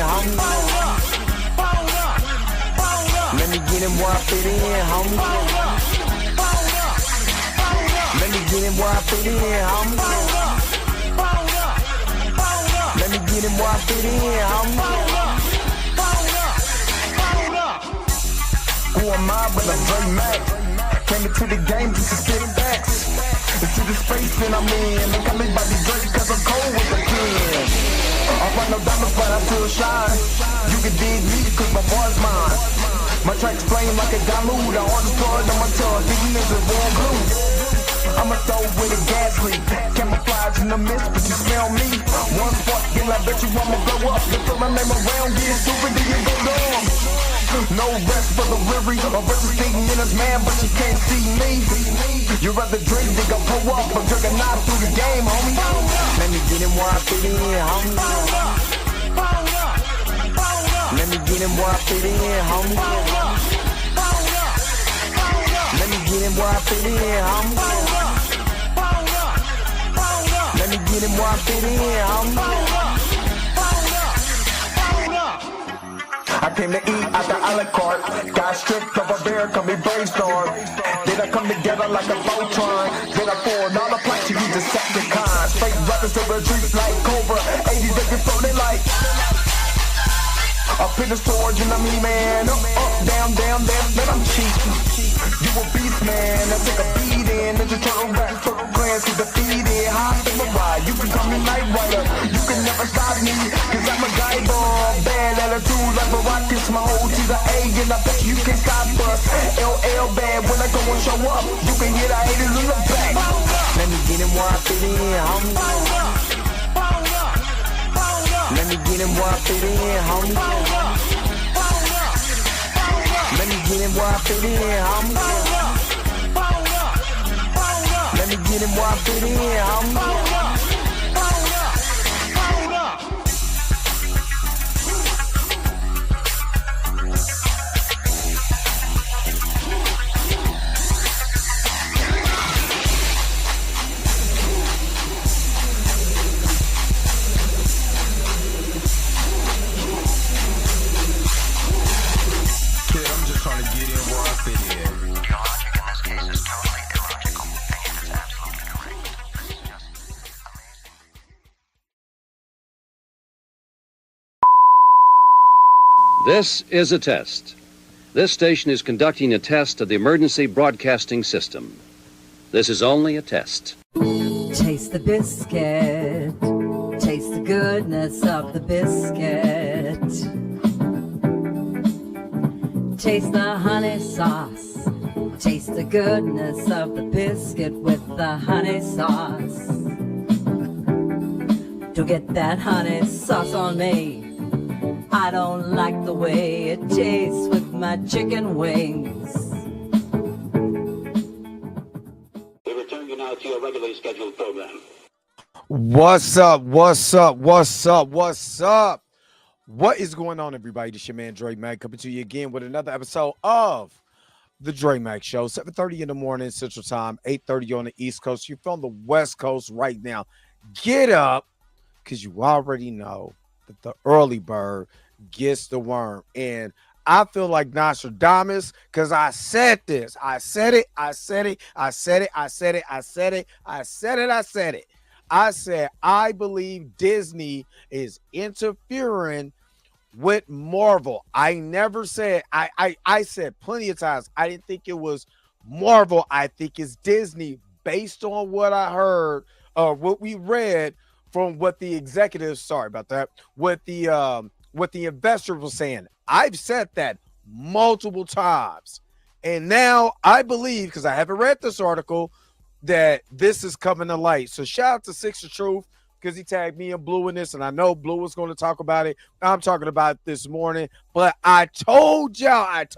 homie. Let me get him where I fit in, homie. Let me get him where I fit in, homie. Let me get him where I fit in, homie. Who am I but I'm Dre Mac? Came into the game just to sit back. Into the space that I'm in. Look at me by the Drake cause I'm cold with the pen. I run no diamonds but I still shine. You can dig me cause my bar's mine. My tracks flame like a dilute. I want to throw it on my tongue. These niggas warm glue. I'ma throw with a gas leak. Camouflage in the mist, but you smell me. One spark, then I bet you I'ma blow up. Just throw my name around, get stupid, then you go dumb. No rest for the weary. A versus thinking in his man, but you can't see me. You rather drink, they gon' pull up. I'm drinking knife through the game, homie. Let me get him where I fit in, homie. Let me get him where I fit in, homie. Let me get him where I fit in, homie. Let me get him where I fit in, homie. I came to eat at the a la carte. Got stripped of a bear, call me brainstorm. Then I come together like a Voltron. Then I pour all the plaques, you use the Decepticons. Straight rappers to the streets like Cobra. 80s they get floating like up in the storage and I'm E-man. Up, down, down, then I'm cheap. You a beast, man. I take a beating. Ninja Turtle rap, Turtle Clans get defeated. High in my ride, you can call me Night Rider. You can never stop me, cause I'm a guy bomb. Bad attitude like a rocket, my whole to the A, and I bet you can't stop us. LL bad, when I go and show up, you can hear the haters in the back. Let me get him where I fit in, homie. Let me get him where I fit in, homie. Let me get him where I fit in, homie. Let me get him where I fit in, homie. This is a test. This station is conducting a test of the emergency broadcasting system. This is only a test. Taste the biscuit. Taste the goodness of the biscuit. Taste the honey sauce. Taste the goodness of the biscuit with the honey sauce. Don't get that honey sauce on me. I don't like the way it tastes with my chicken wings. We return you now to your regularly scheduled program. What's up? What's up? What's up? What's up? What is going on, everybody? This your man Dre Mac coming to you again with another episode of the Dre Mac Show. 7:30 in the morning Central Time, 8:30 on the East Coast. You're from the West Coast right now. Get up, because you already know that the early bird gets the worm. And I feel like Nostradamus because I said this. I said it. I said it. I said it. I said it. I said it. I said it. I said it. I said I believe Disney is interfering with Marvel. I never said I said plenty of times I didn't think it was Marvel. I think it's Disney based on what I heard or what we read from what the executives, what the investor was saying. I've said that multiple times. And now I believe, because I haven't read this article, that this is coming to light. So shout out to Six of Truth, because he tagged me and Blue in this, and I know Blue was going to talk about it. I'm talking about it this morning. But I told you. It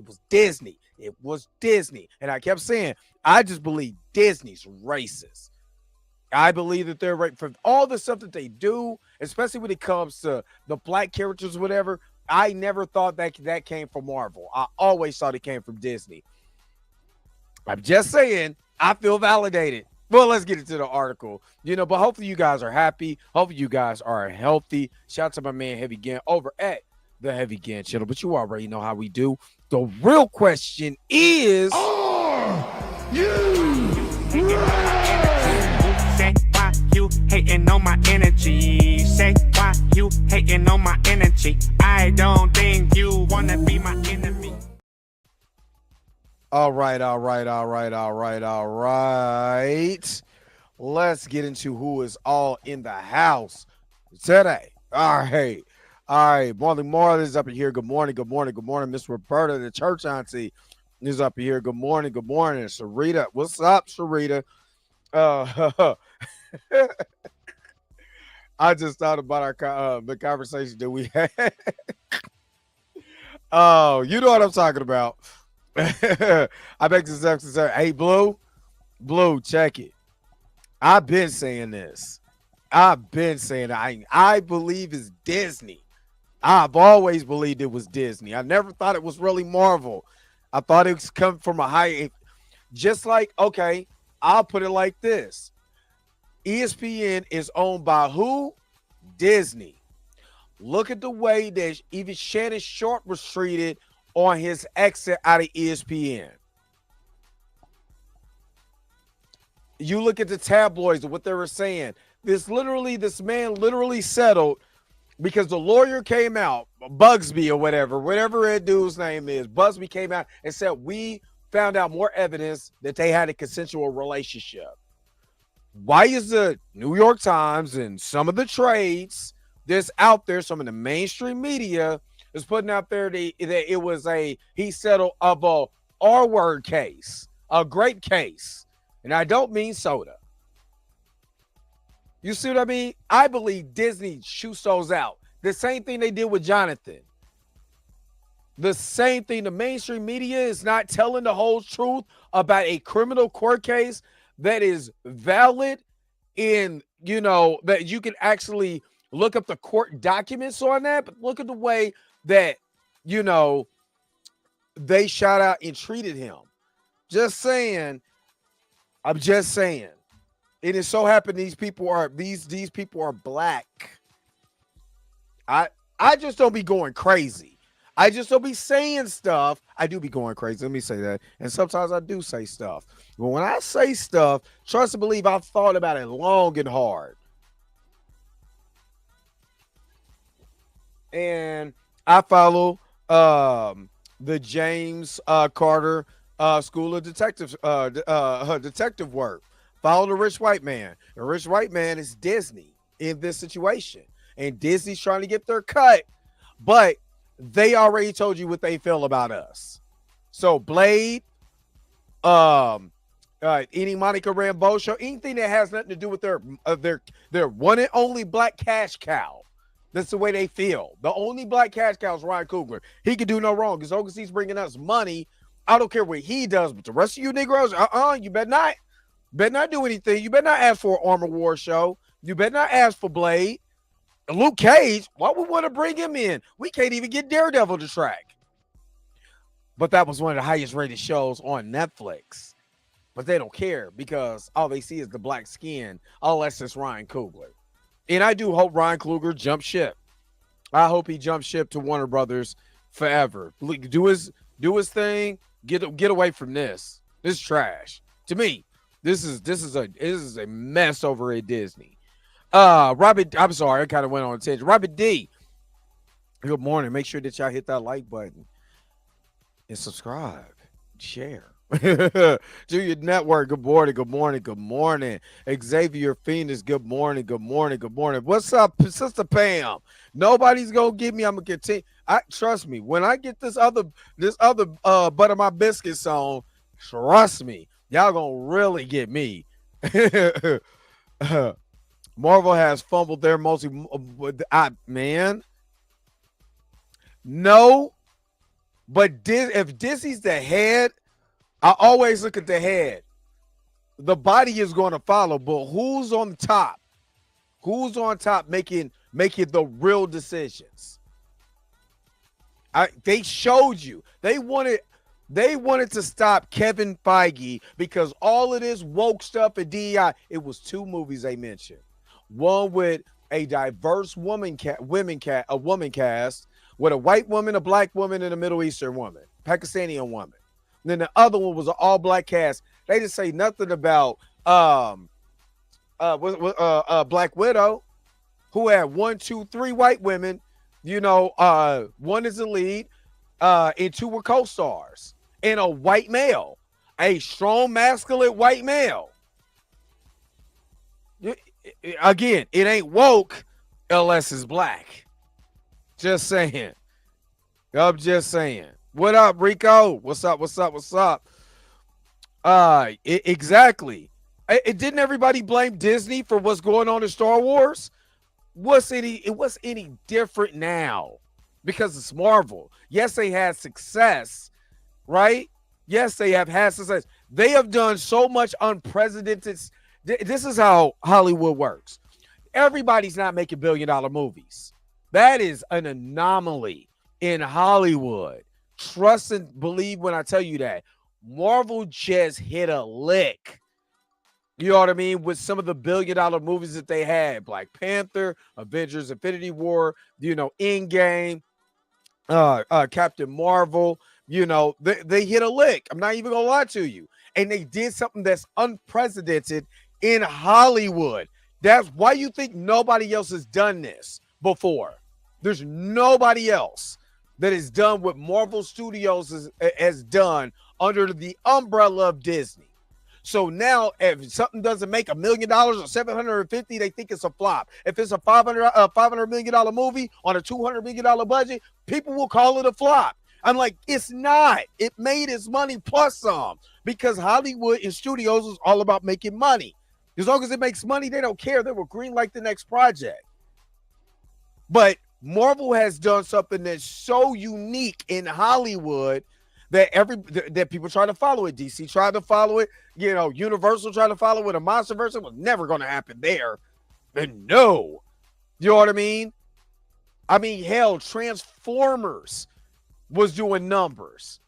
was Disney. It was Disney. And I kept saying, I just believe Disney's racist. I believe that they're right for all the stuff that they do, especially when it comes to the black characters, whatever. I never thought that came from Marvel. I always thought it came from Disney. I'm just saying, I feel validated. Well, let's get into the article. But hopefully you guys are happy. Hopefully you guys are healthy. Shout out to my man Heavy Gan over at the Heavy Gan channel. But you already know how we do. The real question is, Are you Say why you hating on my energy? Say why you hating on my energy? I don't think you wanna be my enemy. all right. Let's get into who is all in the house today. All right. Marley is up in here. Good morning. Miss Roberta, the church auntie, is up in here. Good morning. Sharita, what's up, Sharita? I just thought about our the conversation that we had. Oh, you know what I'm talking about. I make this episode. Hey, Blue, check it. I've been saying this. I believe it's Disney. I've always believed it was Disney. I never thought it was really Marvel. I thought it was coming from a high. Just like, okay, I'll put it like this. ESPN is owned by who? Disney. Look at the way that even Shannon Sharp was treated on his exit out of ESPN. You look at the tabloids and what they were saying. This man literally settled because the lawyer came out, Bugsby or whatever that dude's name is. Busby came out and said, we found out more evidence that they had a consensual relationship. Why is the New York Times and some of the trades that's out there, some of the mainstream media is putting out there that it was he settled of a R-word case, a grape case. And I don't mean soda. You see what I mean? I believe Disney shoots those out. The same thing they did with Jonathan. The same thing. The mainstream media is not telling the whole truth about a criminal court case that is valid that you can actually look up the court documents on that. But look at the way that, they shot out and treated him. Just saying. I'm just saying. It is so happened these people are black. I just don't be going crazy. I just don't be saying stuff. I do be going crazy. Let me say that. And sometimes I do say stuff. But when I say stuff, trust and believe I've thought about it long and hard. And I follow the James Carter School of Detective work. Follow the rich white man. The rich white man is Disney in this situation. And Disney's trying to get their cut, but they already told you what they feel about us. So Blade, any Monica Rambeau show, anything that has nothing to do with their one and only black cash cow. That's the way they feel. The only black cash cow is Ryan Coogler. He can do no wrong. As long as he's bringing us money, I don't care what he does. But the rest of you Negroes, you better not do anything. You better not ask for an Armor War show. You better not ask for Blade. Luke Cage, why would we want to bring him in? We can't even get Daredevil to track. But that was one of the highest rated shows on Netflix. But they don't care because all they see is the black skin, unless it's Ryan Coogler. And I do hope Ryan Coogler jumps ship. I hope he jumps ship to Warner Brothers forever. Do his thing. Get away from this. This is trash. To me, this is a mess over at Disney. Robert, I'm sorry, I kind of went on a tangent. Robert D, good morning. Make sure that y'all hit that like button and subscribe, share. Do your network. Good morning. Xavier Phoenix, good morning. What's up, Sister Pam? Nobody's gonna get me. I'm gonna continue. Trust me. When I get this other butter my biscuits on, trust me, y'all gonna really get me. Marvel has fumbled their man. No, but if Disney's the head, I always look at the head. The body is going to follow, but who's on top? Who's on top making the real decisions? They showed you. They wanted They wanted to stop Kevin Feige because all of this woke stuff at DEI, it was 2 movies they mentioned. One with a diverse woman cast with a white woman, a black woman, and a Middle Eastern woman, Pakistani woman. And then the other one was an all-black cast. They didn't say nothing about Black Widow, who had 1, 2, 3 white women. One is the lead, and 2 were co-stars, and a white male, a strong, masculine white male. Again, it ain't woke unless it's black. Just saying. I'm just saying. What up, Rico? What's up? Exactly. Didn't everybody blame Disney for what's going on in Star Wars? What's any different now? Because it's Marvel. Yes, they had success, right? Yes, they have had success. They have done so much unprecedented. This is how Hollywood works. Everybody's not making billion-dollar movies. That is an anomaly in Hollywood. Trust and believe when I tell you that. Marvel just hit a lick. You know what I mean? With some of the billion-dollar movies that they had. Black Panther, Avengers, Infinity War, Endgame, Captain Marvel. They hit a lick. I'm not even going to lie to you. And they did something that's unprecedented in Hollywood. That's why you think nobody else has done this before. There's nobody else that has done what Marvel Studios has done under the umbrella of Disney. So now, if something doesn't make $1 million or $750, they think it's a flop. If it's a $500 million movie on a $200 million budget, people will call it a flop. I'm like, it's not. It made its money plus some, because Hollywood and studios is all about making money. As long as it makes money, they don't care. They will greenlight the next project. But Marvel has done something that's so unique in Hollywood that that people try to follow it. DC tried to follow it. Universal tried to follow it. A MonsterVerse, it was never going to happen there. And no. You know what I mean? Hell, Transformers was doing numbers.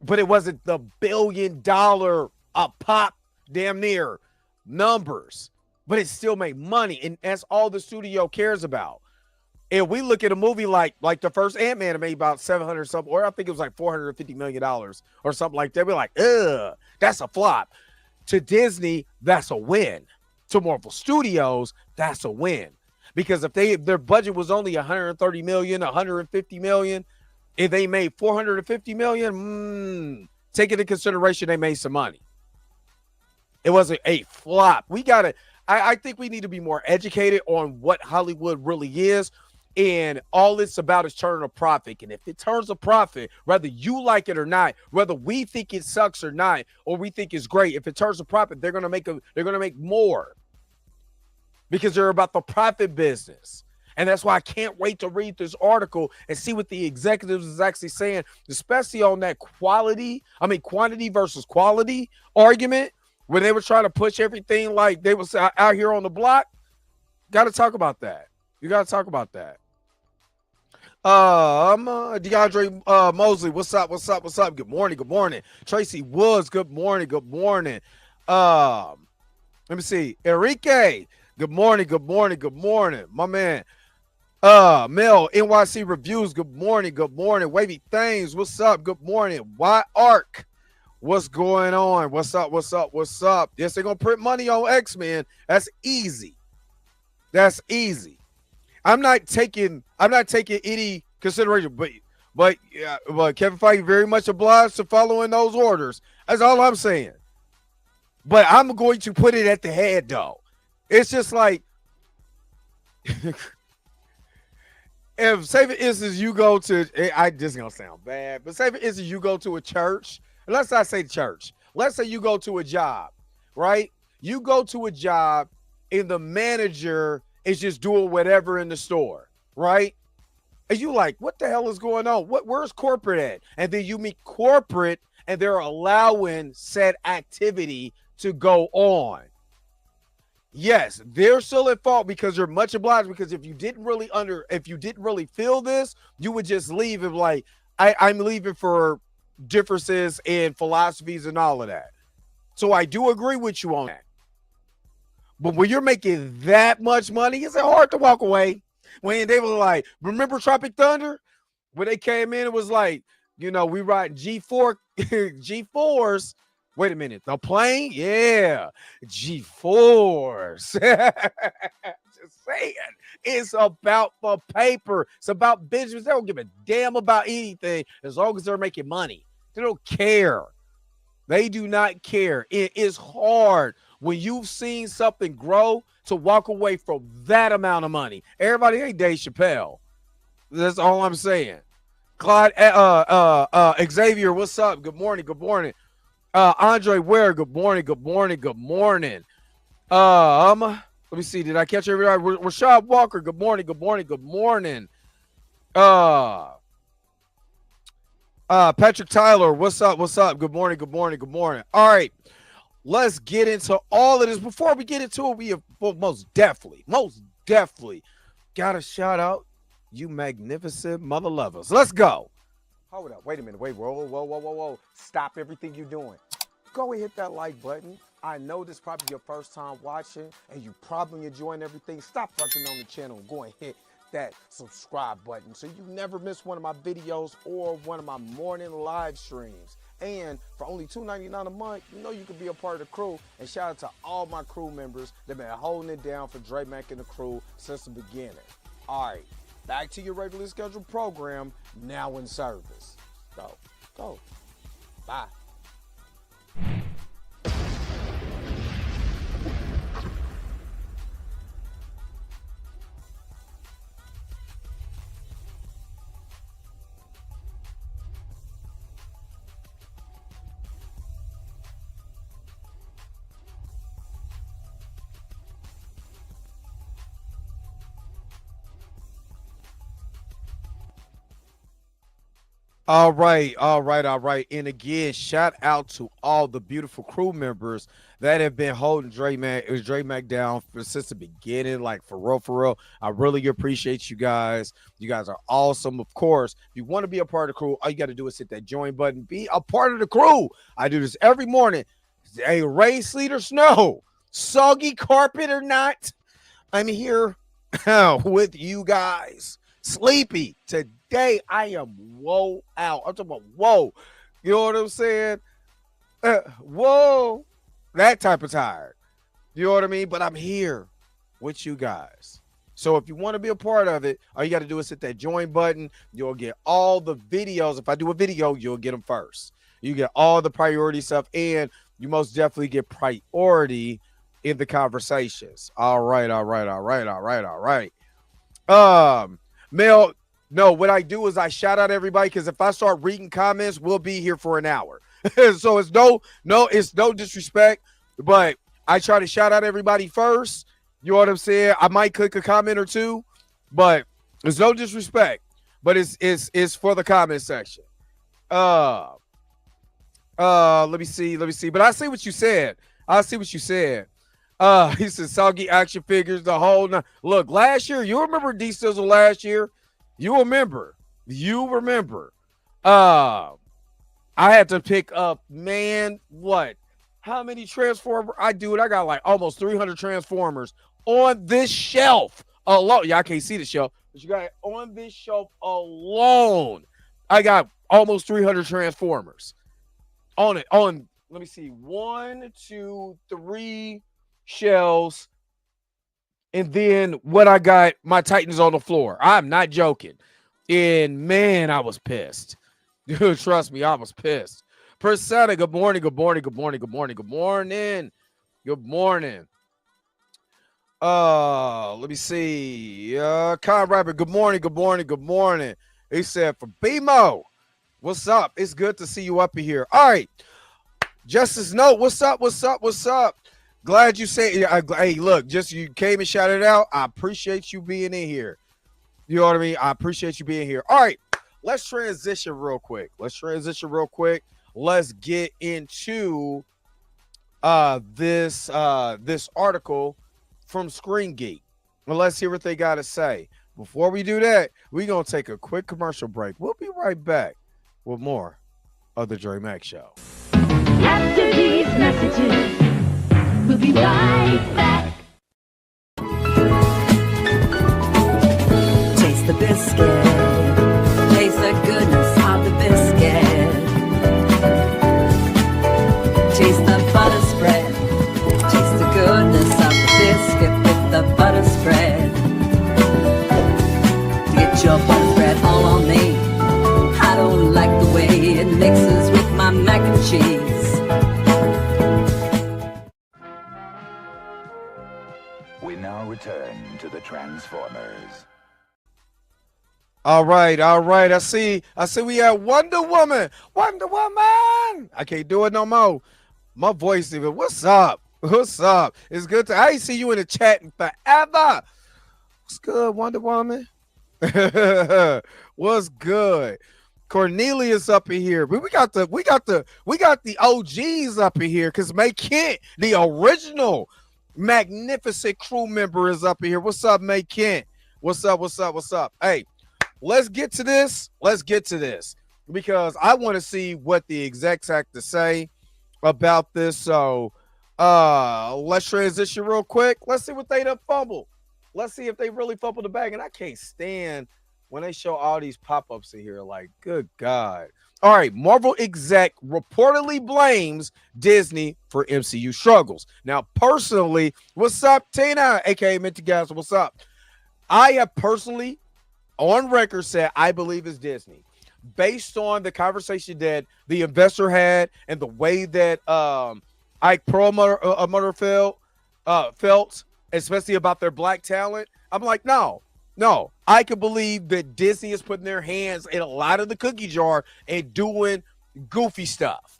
But it wasn't the $1 billion a pop damn near numbers. But it still made money. And that's all the studio cares about. And we look at a movie like the first Ant-Man, it made about 700 something, or I think it was like $450 million or something like that. We're like, that's a flop. To Disney, that's a win. To Marvel Studios, that's a win. Because if their budget was only $130 million, $150 million, if they made $450 million, take into consideration they made some money. It wasn't a flop. I think we need to be more educated on what Hollywood really is. And all it's about is turning a profit. And if it turns a profit, whether you like it or not, whether we think it sucks or not, or we think it's great, if it turns a profit, they're gonna make more. Because they're about the profit business. And that's why I can't wait to read this article and see what the executives is actually saying, especially on that quantity versus quality argument, when they were trying to push everything like they was out here on the block. Got to talk about that. You got to talk about that. DeAndre Mosley, what's up? Good morning. Tracy Woods, good morning. Let me see. Enrique, good morning. My man. Mel, NYC Reviews, good morning. Wavy Things, what's up? Good morning. Y Arc, what's going on? What's up? Yes, they're gonna print money on X-Men. That's easy. I'm not taking any consideration, but Kevin Feige very much obliged to following those orders. That's all I'm saying. But I'm going to put it at the head, though. It's just like, if, say for instance, you go to, this is going to sound bad, but say for instance, you go to a church. Let's not say church. Let's say you go to a job, right? You go to a job and the manager is just doing whatever in the store, right? And you like, what the hell is going on? Where's corporate at? And then you meet corporate and they're allowing said activity to go on. Yes, they're still at fault because you're much obliged, because if you didn't really feel this, you would just leave and like, I'm leaving for differences in philosophies and all of that. So I do agree with you on that. But when you're making that much money, it's hard to walk away. When they were like, remember Tropic Thunder? When they came in, it was like, we riding G4s. Wait a minute, the plane? Yeah, G4s. Just saying. It's about the paper. It's about business. They don't give a damn about anything as long as they're making money. They don't care. They do not care. It is hard when you've seen something grow to walk away from that amount of money. Everybody ain't Dave Chappelle. That's all I'm saying. Clyde, Xavier, what's up? Good morning. Good morning. Andre Ware, good morning. Good morning. Good morning. Let me see. Did I catch everybody? Rashad Walker, good morning. Good morning. Good morning. Patrick Tyler, what's up? What's up? Good morning. Good morning. Good morning. All right. Let's get into all of this. Before we get into it, we have most definitely got to shout out you magnificent mother lovers. Let's go. Hold up. Wait a minute. Wait. Whoa. Stop everything you're doing. Go and hit that like button. I know this is probably your first time watching and you probably enjoying everything. Stop fucking on the channel and go and hit that subscribe button so you never miss one of my videos or one of my morning live streams. And for only $2.99 a month, you can be a part of the crew. And shout out to all my crew members that have been holding it down for Dre Mac and the crew since the beginning. All right, back to your regularly scheduled program, now in service. Go. Bye. All right. And again, shout out to all the beautiful crew members that have been holding Dre Mac down since the beginning, like for real. I really appreciate you guys. You guys are awesome. Of course, if you want to be a part of the crew, all you got to do is hit that join button. Be a part of the crew. I do this every morning. Hey, rain, sleet, or snow, soggy carpet or not, I'm here with you guys. Sleepy today, I am whoa out. I'm talking about whoa. You know what I'm saying? Whoa, that type of tired. You know what I mean? But I'm here with you guys. So if you want to be a part of it, all you got to do is hit that join button. You'll get all the videos. If I do a video, you'll get them first. You get all the priority stuff, and you most definitely get priority in the conversations. All right. Mel, no, what I do is I shout out everybody, because if I start reading comments, we'll be here for an hour. So it's no disrespect, but I try to shout out everybody first. You know what I'm saying? I might click a comment or two, but there's no disrespect. But it's for the comment section. Let me see. But I see what you said. He said soggy action figures, the whole look, last year, you remember D-Sizzle last year? You remember. I had to pick up, man, how many Transformers? I got like almost 300 Transformers on this shelf alone. Yeah, I can't see the shelf, but you got it on this shelf alone. I got almost 300 Transformers on it. Let me see, 1, 2, 3 shells, and then what I got, my Titans on the floor. I'm not joking. And man, I was pissed. Dude, trust me, I was pissed. Persetta, good morning. Let me see. Kyle Rapper, good morning. He said, for BMO, what's up? It's good to see you up in here. All right. Justice Note, what's up? Glad you say, hey, look, just you came and shouted it out. I appreciate you being in here. You know what I mean? I appreciate you being here. All right, let's transition real quick. Let's get into this article from ScreenGeek. Well, let's hear what they got to say. Before we do that, we're going to take a quick commercial break. We'll be right back with more of the Dre Mack Show. After these messages, we'll be right back. Taste the biscuit. Taste the goodness of the biscuit. Taste the butter spread. Taste the goodness of the biscuit with the butter spread. Get your butter spread all on me. I don't like the way it mixes with my mac and cheese. We now return to the Transformers. All right. I see we have Wonder Woman. I can't do it no more. My voice even. What's up? It's good I ain't see you in the chat in forever. What's good, Wonder Woman? What's good? Cornelius up in here. But we got the OGs up in here because May Kent, the original magnificent crew member, is up in here. What's up, May Kent? What's up? Hey, let's get to this because I want to see what the execs have to say about this. So let's transition real quick. Let's see what they done fumbled. Let's see if they really fumbled the bag. And I can't stand when they show all these pop-ups in here. Like, good God. All right, Marvel exec reportedly blames Disney for MCU struggles. Now, personally, what's up, Tina? AKA Minty Gas, what's up? I have personally, on record, said I believe it's Disney. Based on the conversation that the investor had and the way that Ike Perlmutter felt, especially about their black talent, I'm like, no, I can believe that Disney is putting their hands in a lot of the cookie jar and doing goofy stuff.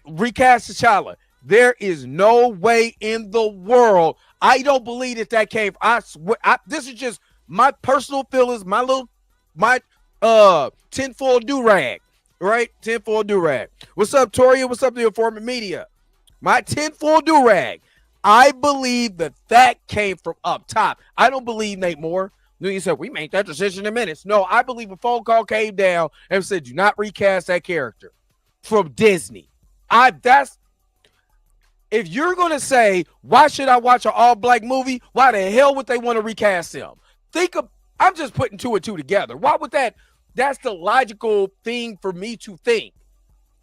Recast T'Challa. There is no way in the world. I don't believe that came. I swear. This is just my personal feelings. My tinfoil do-rag, right? Tinfoil do-rag. What's up, Toria? What's up, the Informant Media? My tinfoil do-rag. I believe that came from up top. I don't believe Nate Moore. You said, we make that decision in minutes. No, I believe a phone call came down and said, do not recast that character from Disney. If you're going to say, why should I watch an all-black movie? Why the hell would they want to recast him? I'm just putting two and two together. Why would that's the logical thing for me to think,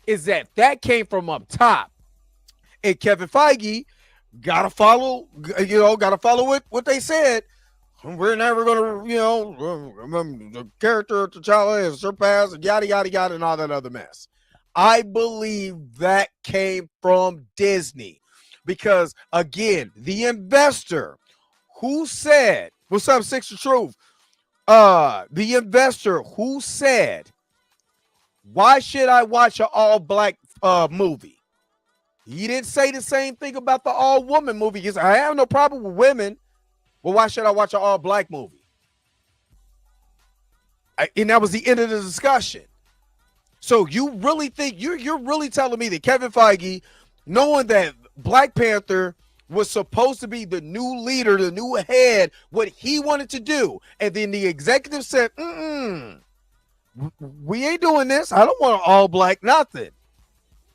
is that came from up top. And Kevin Feige gotta follow what they said. We're never gonna, the character of T'Challa is surpassed, yada yada yada, and all that other mess. I believe that came from Disney because, again, the investor who said, "What's up, Six of Truth?" The investor who said, "Why should I watch an all-black movie?" He didn't say the same thing about the all-woman movie. He said, I have no problem with women, but why should I watch an all-black movie? And that was the end of the discussion. So you really think, you're really telling me that Kevin Feige, knowing that Black Panther was supposed to be the new leader, the new head, what he wanted to do, and then the executive said, we ain't doing this. I don't want an all-black nothing.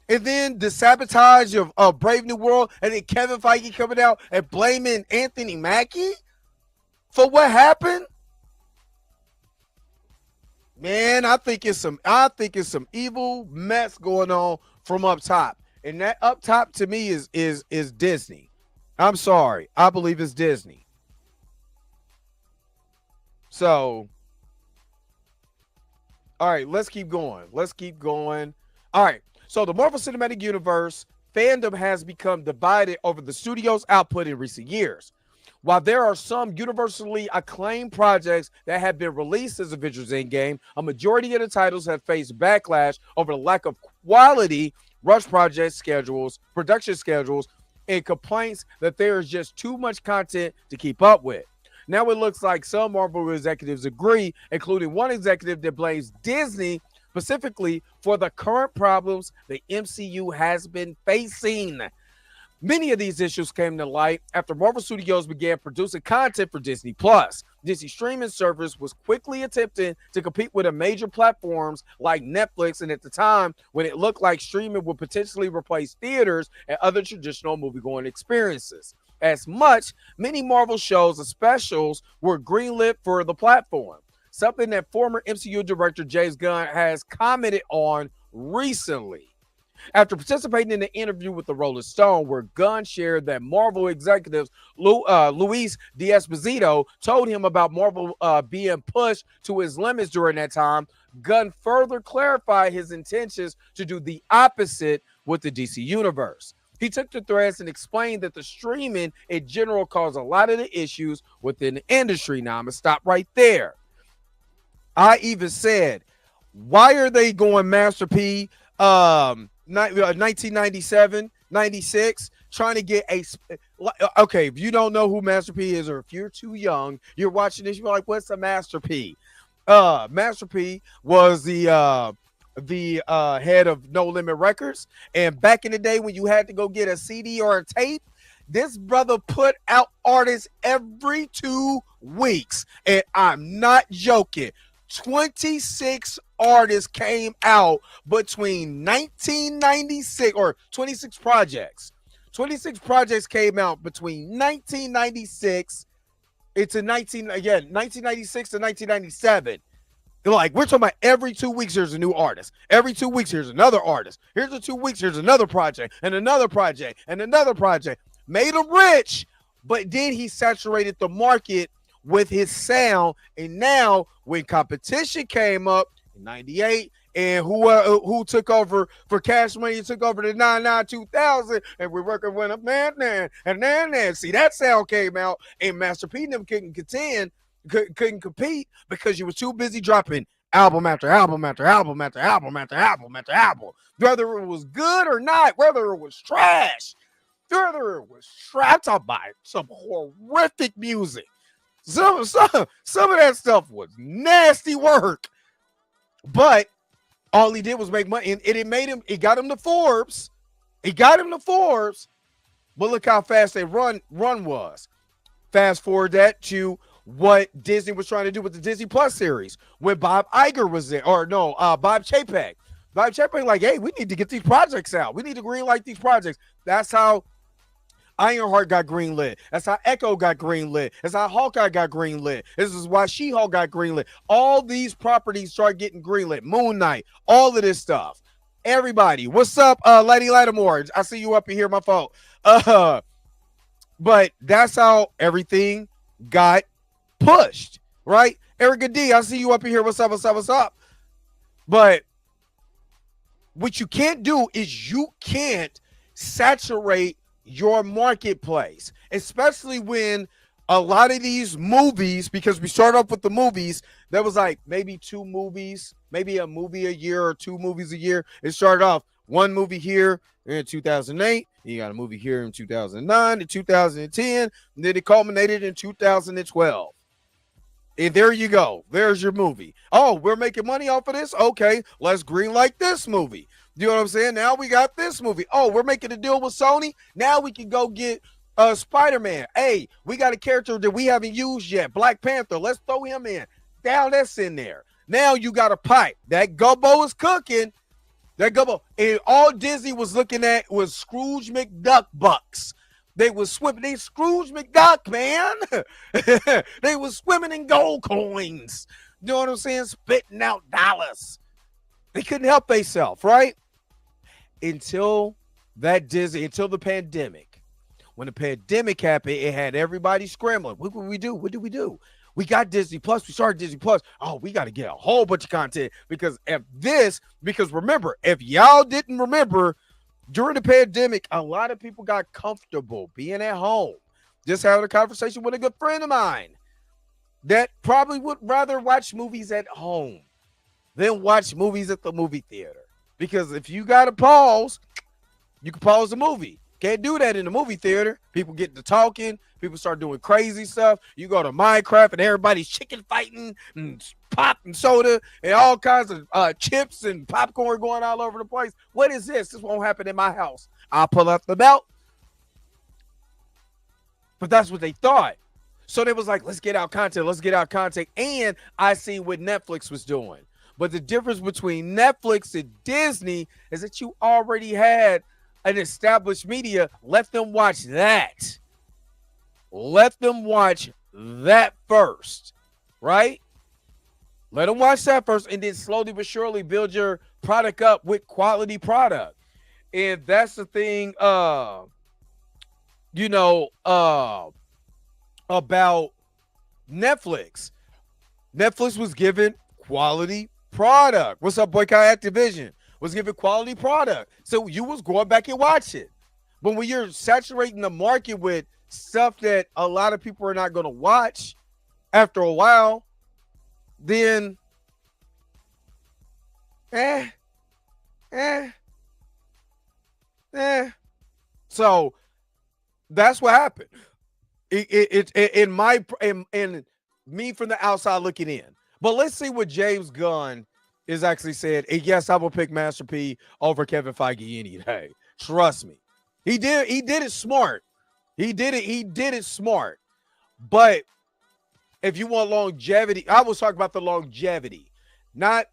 And then the sabotage of Brave New World, and then Kevin Feige coming out and blaming Anthony Mackie for what happened. Man, I think it's some evil mess going on from up top. And that up top to me is Disney. I'm sorry. I believe it's Disney. So, all right, let's keep going. All right. So the Marvel Cinematic Universe fandom has become divided over the studio's output in recent years. While there are some universally acclaimed projects that have been released as Avengers Endgame, a majority of the titles have faced backlash over the lack of quality, rush production schedules, and complaints that there is just too much content to keep up with. Now it looks like some Marvel executives agree, including one executive that blames Disney specifically for the current problems the MCU has been facing. Many of these issues came to light after Marvel Studios began producing content for Disney Plus. Disney streaming service was quickly attempting to compete with the major platforms like Netflix, and at the time when it looked like streaming would potentially replace theaters and other traditional movie-going experiences. As much, many Marvel shows and specials were greenlit for the platform, something that former MCU director James Gunn has commented on recently. After participating in an interview with the Rolling Stone, where Gunn shared that Marvel executives Luis D'Esposito told him about Marvel being pushed to his limits during that time, Gunn further clarified his intentions to do the opposite with the DC Universe. He took the threads and explained that the streaming in general caused a lot of the issues within the industry. Now, I'm going to stop right there. I even said, why are they going Master P 1997, 96, trying to get a okay, if you don't know who Master P is, or if you're too young, you're watching this, you're like, what's a Master P? Master P was the head of No Limit Records, and back in the day when you had to go get a CD or a tape, this brother put out artists every 2 weeks, and I'm not joking. 26 artists came out between 1996, or 26 projects. 26 projects came out between 1996 into 1996 to 1997. Like, we're talking about every 2 weeks, there's a new artist. Every 2 weeks, here's another artist. Here's the 2 weeks, here's another project, and another project, and another project. Made him rich, but then he saturated the market with his sound. And now when competition came up in 98, and who took over for Cash Money, took over the 99 2000, and we're working with a man. See, that sound came out, and Master P and them couldn't compete because you were too busy dropping album after album after album after album after album after album. Whether it was good or not, whether it was trash, I'm talking about some horrific music. Some of that stuff was nasty work, but all he did was make money, and it got him to Forbes. But look how fast that run was. Fast forward that to what Disney was trying to do with the Disney Plus series when Bob Iger was there, Bob Chapek. Bob Chapek, like, hey, we need to get these projects out. We need to greenlight these projects. That's how Ironheart got greenlit. That's how Echo got greenlit. That's how Hawkeye got greenlit. This is why She-Hulk got greenlit. All these properties start getting greenlit. Moon Knight, all of this stuff. Everybody, what's up, Lady Lattimore? I see you up in here, my fault. But that's how everything got pushed, right? Erica D, I see you up in here. What's up? But what you can't do is you can't saturate your marketplace, especially when a lot of these movies, because we start off with the movies, there was like maybe 2 movies, maybe a movie a year or 2 movies a year. It started off one movie here in 2008, you got a movie here in 2009 to 2010, and then it culminated in 2012. And there you go. There's your movie. Oh, we're making money off of this? Okay, let's greenlight this movie. You know what I'm saying? Now we got this movie. Oh, we're making a deal with Sony. Now we can go get Spider-Man. Hey, we got a character that we haven't used yet. Black Panther. Let's throw him in. Now that's in there. Now you got a pipe. That gumbo is cooking. That gumbo. And all Disney was looking at was Scrooge McDuck bucks. They was swimming. They Scrooge McDuck, man. They was swimming in gold coins. You know what I'm saying? Spitting out dollars. They couldn't help themselves, right? Until the pandemic. When the pandemic happened, it had everybody scrambling. What did we do? We got Disney Plus. We started Disney Plus. Oh, we got to get a whole bunch of content because remember, if y'all didn't remember, during the pandemic, a lot of people got comfortable being at home. Just having a conversation with a good friend of mine that probably would rather watch movies at home than watch movies at the movie theater. Because if you got to pause, you can pause the movie. Can't do that in the movie theater. People get to talking. People start doing crazy stuff. You go to Minecraft and everybody's chicken fighting and pop and soda and all kinds of chips and popcorn going all over the place. What is this? This won't happen in my house. I'll pull out the belt. But that's what they thought. So they was like, let's get out content. Let's get out content. And I see what Netflix was doing. But the difference between Netflix and Disney is that you already had an established media. Let them watch that. Let them watch that first, right? Let them watch that first, and then slowly but surely build your product up with quality product. And that's the thing, about Netflix. Netflix was given quality product. What's up, Boycott Activision? Was given quality product. So you was going back and watch it. But when you're saturating the market with stuff that a lot of people are not going to watch after a while, then so that's what happened. In me from the outside looking in. But let's see what James Gunn is actually said. And yes, I will pick Master P over Kevin Feige any day. Trust me. He did it smart. He did it smart. But if you want longevity, I was talking about the longevity. Not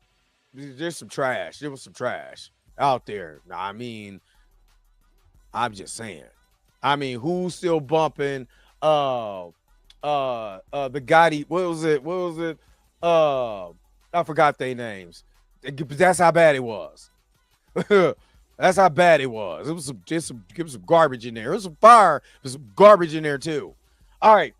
there's some trash. There was some trash out there. I mean, I'm just saying. I mean, who's still bumping the Gotti? What was it? I forgot their names. That's how bad it was. That's how bad it was. It was some garbage in there. It was some fire. There's some garbage in there too. All right.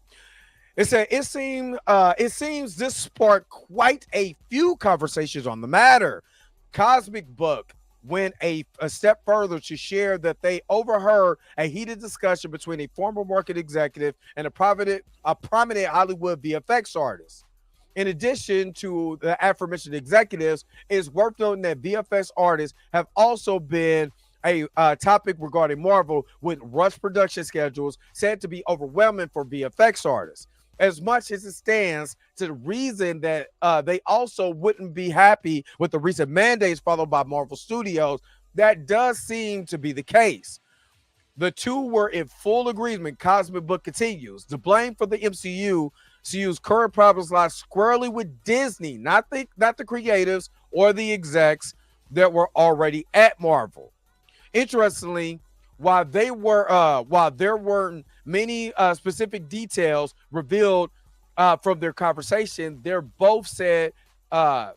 It said it seems this sparked quite a few conversations on the matter. Cosmic Book went a step further to share that they overheard a heated discussion between a former market executive and a prominent Hollywood VFX artist. In addition to the aforementioned executives, it's worth noting that VFX artists have also been a topic regarding Marvel, with rush production schedules said to be overwhelming for VFX artists. As much as it stands to the reason that they also wouldn't be happy with the recent mandates followed by Marvel Studios, that does seem to be the case. The two were in full agreement. Cosmic Book continues. The blame for the MCU's current problems lies squarely with Disney, not the creatives or the execs that were already at Marvel. Interestingly, while there weren't many specific details revealed from their conversation, they're both said to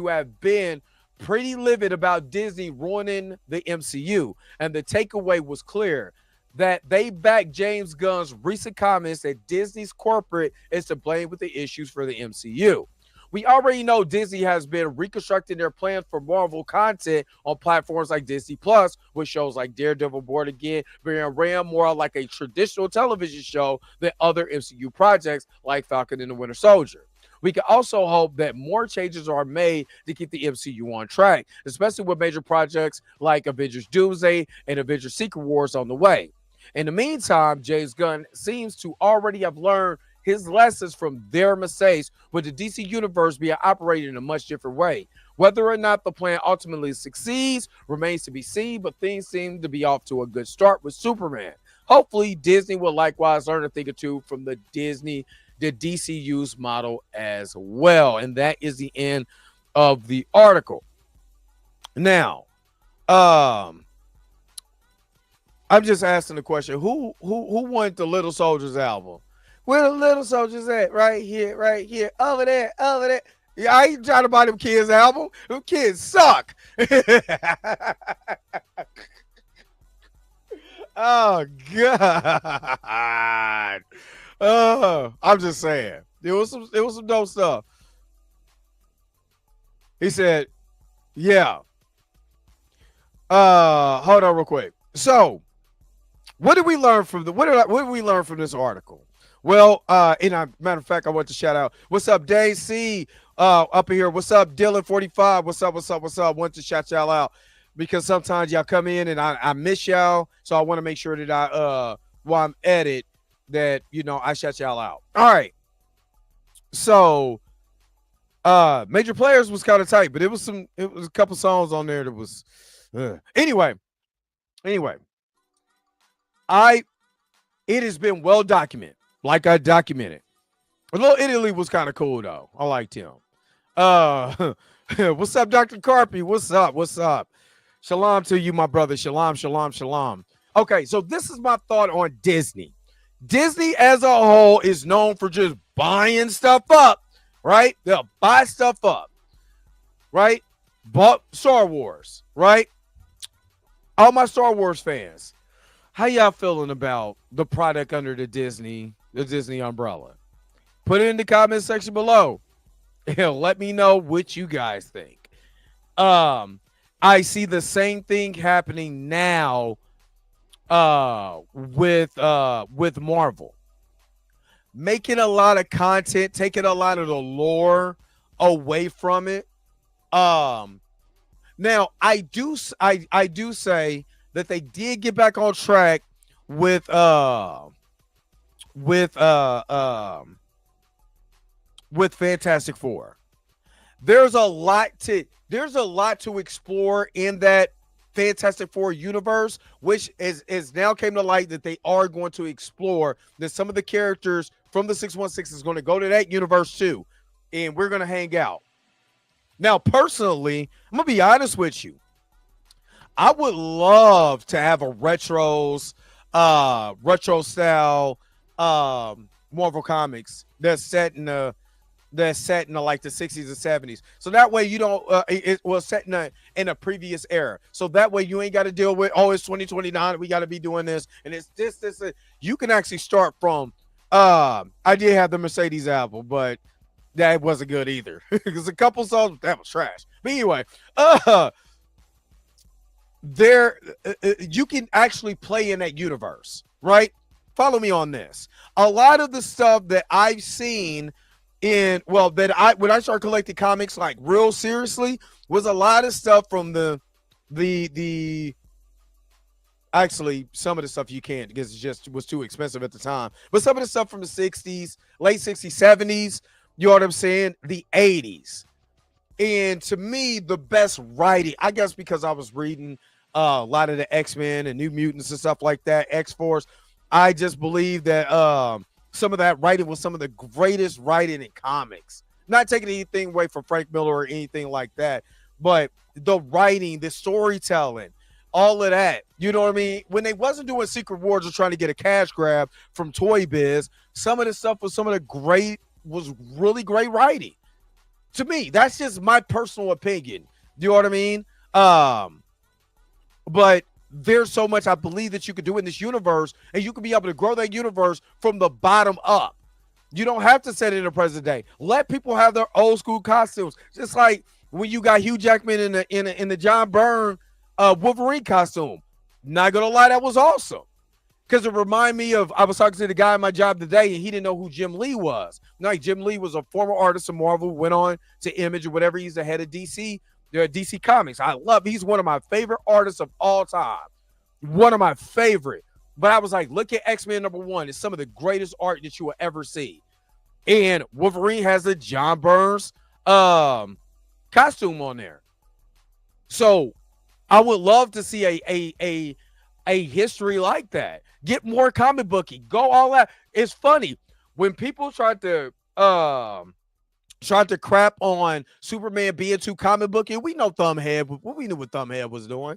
have been pretty livid about Disney ruining the MCU, and the takeaway was clear that they backed James Gunn's recent comments that Disney's corporate is to blame with the issues for the MCU. We already know Disney has been reconstructing their plans for Marvel content on platforms like Disney Plus, with shows like Daredevil, Born Again being ran more like a traditional television show than other MCU projects like Falcon and the Winter Soldier. We can also hope that more changes are made to keep the MCU on track, especially with major projects like Avengers Doomsday and Avengers Secret Wars on the way. In the meantime, James Gunn seems to already have learned his lessons from their mistakes, with the DC universe being operated in a much different way. Whether or not the plan ultimately succeeds remains to be seen, but things seem to be off to a good start with Superman. Hopefully, Disney will likewise learn a thing or two from the DCU's model as well. And that is the end of the article. Now, I'm just asking the question: Who wanted the Little Soldiers album? Where the Little Soldiers at? Right here, over there. Yeah, I ain't trying to buy them kids' album. Them kids suck. Oh God. I'm just saying. It was some dope stuff. He said, yeah. Hold on real quick. So, what did we learn from this article? Well, and matter of fact, I want to shout out. What's up, Dave C? Up here. What's up, Dylan45? What's up? Want to shout y'all out because sometimes y'all come in and I miss y'all, so I want to make sure that while I'm at it, that I shout y'all out. All right. So, Major Players was kind of tight, but it was a couple songs on there that was. Anyway. it has been well documented, like I documented. Little Italy was kind of cool though. I liked him. What's up, Dr. Carpy? What's up? What's up? Shalom to you, my brother. Shalom, shalom, shalom. Okay, so this is my thought on Disney. Disney as a whole is known for just buying stuff up, right? They'll buy stuff up, right? Bought Star Wars, right? All my Star Wars fans, how y'all feeling about the product under the Disney umbrella? Put it in the comment section below. Let me know what you guys think. I see the same thing happening now with Marvel. Making a lot of content, taking a lot of the lore away from it. Now I do say that they did get back on track with Fantastic Four. There's a lot to explore in that Fantastic Four universe, which is now came to light that they are going to explore that some of the characters from the 616 is going to go to that universe too, and we're going to hang out. Now, personally, I'm going to be honest with you. I would love to have a retro style Marvel Comics that's set in the like the 60s and 70s. So that way you don't it was set in a previous era. So that way you ain't got to deal with, oh, it's 2029, we got to be doing this, and it's this. You can actually start from I did have the Mercedes album, but that wasn't good either. Because a couple songs that was trash. But anyway, you can actually play in that universe, right? Follow me on this. A lot of the stuff that I've seen when I started collecting comics like real seriously was a lot of stuff from the actually some of the stuff you can't because it just was too expensive at the time, but some of the stuff from the 60s, late 60s, 70s, you know what I'm saying, the 80s. And to me, the best writing, I guess because I was reading a lot of the X-Men and New Mutants and stuff like that, X-Force, I just believe that some of that writing was some of the greatest writing in comics. Not taking anything away from Frank Miller or anything like that, but the writing, the storytelling, all of that. You know what I mean? When they wasn't doing Secret Wars or trying to get a cash grab from Toy Biz, some of the stuff was was really great writing. To me, that's just my personal opinion. Do you know what I mean? But there's so much I believe that you could do in this universe, and you can be able to grow that universe from the bottom up. You don't have to set it in the present day. Let people have their old school costumes. Just like when you got Hugh Jackman in the John Byrne Wolverine costume. Not gonna lie, that was awesome. Because it reminded me of, I was talking to the guy at my job today, and he didn't know who Jim Lee was. No, Jim Lee was a former artist of Marvel, went on to Image or whatever. He's the head of DC Comics. He's one of my favorite artists of all time. One of my favorite. But I was like, look at X-Men #1. It's some of the greatest art that you will ever see. And Wolverine has a John Burns costume on there. So I would love to see a history like that. Get more comic booky. Go all out. It's funny when people tried to crap on Superman being too comic booky. We know we knew what Thumbhead was doing.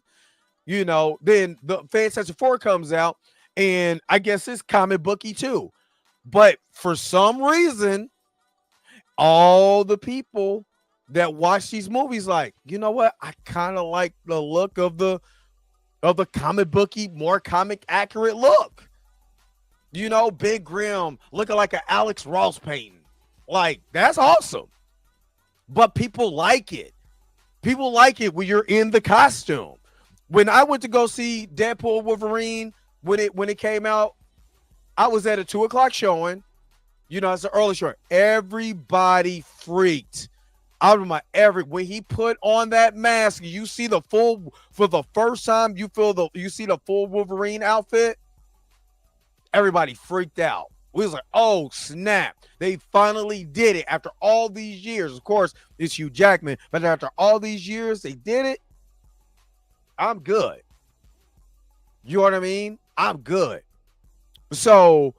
You know, then the Fantastic Four comes out, and I guess it's comic booky too. But for some reason, all the people that watch these movies like, you know what? I kind of like the look of the comic booky, more comic accurate look. You know, Big Grim looking like an Alex Ross painting. Like, that's awesome. But people like it. People like it when you're in the costume. When I went to go see Deadpool Wolverine when it came out, I was at a 2:00 showing. You know, it's an early show. Everybody freaked out of when he put on that mask, you see the full, for the first time, you see the full Wolverine outfit. Everybody freaked out. We was like, oh, snap. They finally did it after all these years. Of course, it's Hugh Jackman, but after all these years, they did it. I'm good. You know what I mean? I'm good. So,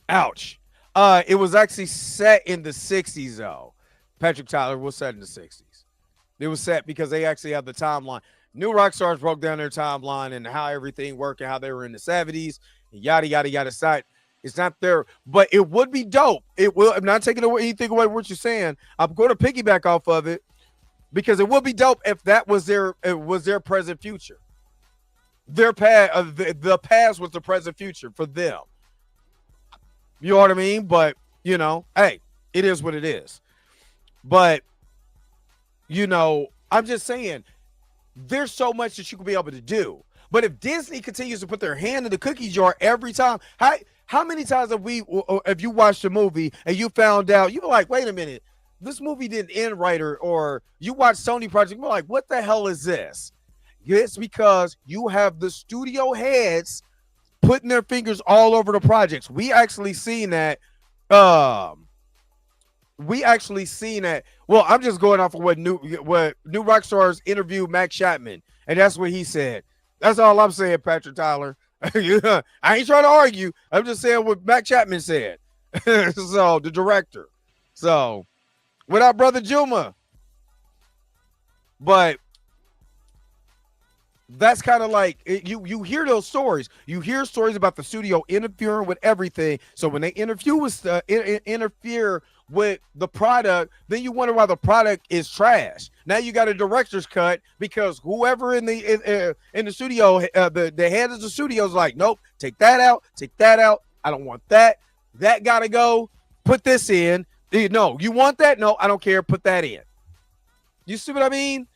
ouch. It was actually set in the 60s, though. Patrick Tyler was set in the 60s. It was set because they actually have the timeline. New Rockstars broke down their timeline and how everything worked and how they were in the 70s, and yada, yada, yada. Side. It's not there, but it would be dope. It will. I'm not taking away anything away from what you're saying. I'm going to piggyback off of it because it would be dope if that was their present future. Their past, the past was the present future for them. You know what I mean? But, you know, hey, it is what it is. But, you know, I'm just saying, there's so much that you could be able to do. But if Disney continues to put their hand in the cookie jar every time, how many times have you watched a movie and you found out, you were like, wait a minute, this movie didn't end right, or you watch Sony Project, you're like, what the hell is this? It's because you have the studio heads putting their fingers all over the projects. We actually seen that. Well, I'm just going off of what New Rockstars interviewed Max Chapman, and that's what he said. That's all I'm saying, Patrick Tyler. I ain't trying to argue. I'm just saying what Max Chapman said. So the director. So without Brother Juma. But that's kind of like you hear those stories. You hear stories about the studio interfering with everything. So when they interfere with the product, then you wonder why the product is trash. Now you got a director's cut because whoever in the studio, the head of the studio is like, nope, take that out. I don't want that. That gotta go. Put this in. No, you want that? No, I don't care. Put that in. You see what I mean?